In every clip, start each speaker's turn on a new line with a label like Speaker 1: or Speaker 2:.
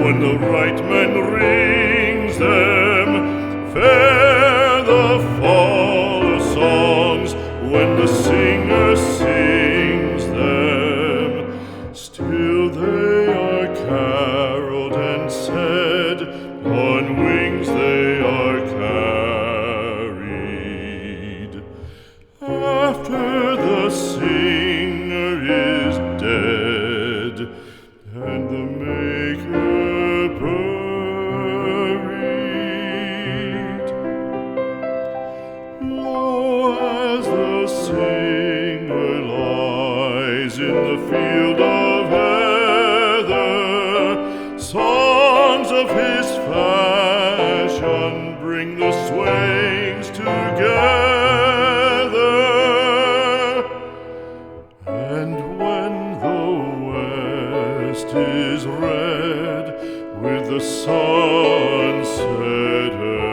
Speaker 1: when the right man rings them. Fair the fall of songs when the singer sings them. Still they are caroled and said, on wings they are carried. After the singer is dead and the maker buried, lo, as the singer lies in the field of heather, songs of his fashion bring the swains together. And when the west is red with the sunset ember,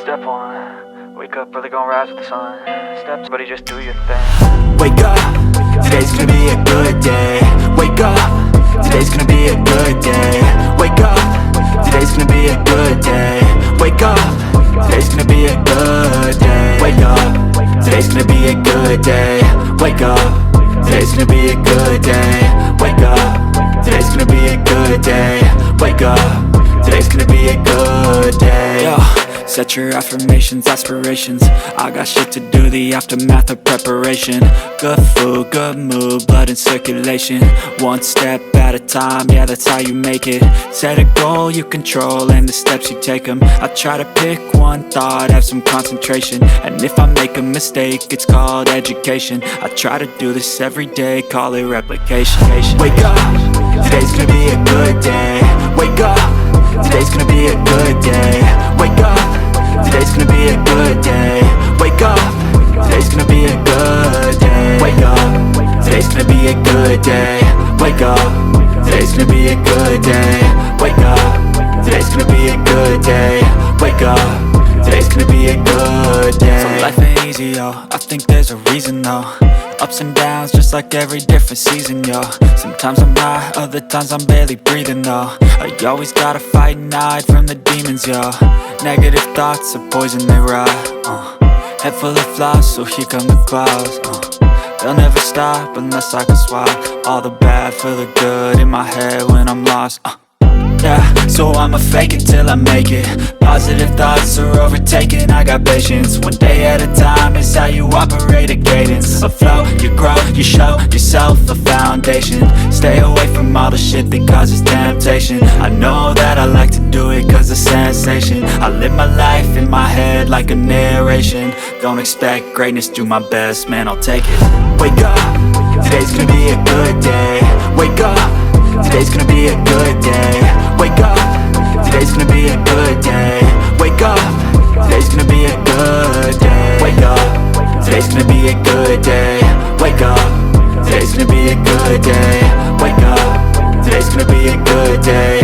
Speaker 2: Step one, wake up, brother, gonna rise with the sun. Step two, buddy, just do your thing.
Speaker 3: Wake up, today's gonna be a good day. Wake up, today's gonna be a good day. Wake up, today's gonna be a good day. Wake up, today's gonna be a good day. Wake up, today's gonna be a good day. Wake up, today's gonna be a good day. Wake up, today's gonna be a good day. Wake up, today's gonna be a good day. Yo. Set your affirmations, aspirations. I got shit to do, the aftermath of preparation. Good food, good mood, blood in circulation. One step at a time, yeah, that's how you make it. Set a goal you control and the steps you take them. I try to pick one thought, have some concentration. And if I make a mistake, it's called education. I try to do this every day, call it replication. Wake up, today's gonna be a good day. Wake up, today's gonna be a good day. Wake up, today's gonna be a good day. Wake up, today's gonna be a good day. Wake up, today's gonna be a good day. Wake up, today's gonna be a good day. Wake up, today's gonna be a good day. Wake up, today's gonna be a good day. So life ain't easy, yo, I think there's a reason though. Ups and downs, just like every different season, yo. Sometimes I'm high, other times I'm barely breathing, though. I always gotta fight and hide from the demons, yo. Negative thoughts are poison, they rot. Head full of flies, so here come the clouds. They'll never stop unless I can swap all the bad for the good in my head when I'm lost. Yeah, so I'ma fake it till I make it. Positive thoughts are overtaken, I got patience. One day at a time is how you operate a cadence. A flow, you grow, you show yourself a foundation. Stay away from all the shit that causes temptation. I know that I like to do it cause it's sensation. I live my life in my head like a narration. Don't expect greatness, do my best, man, I'll take it. Wake up, today's gonna be a good day. Wake up, today's gonna be a good day. Wake up, today's gonna be a good day. Wake up, today's gonna be a good day. Wake up, today's gonna be a good day. Wake up, today's gonna be a good day. Wake up, today's gonna be a good day.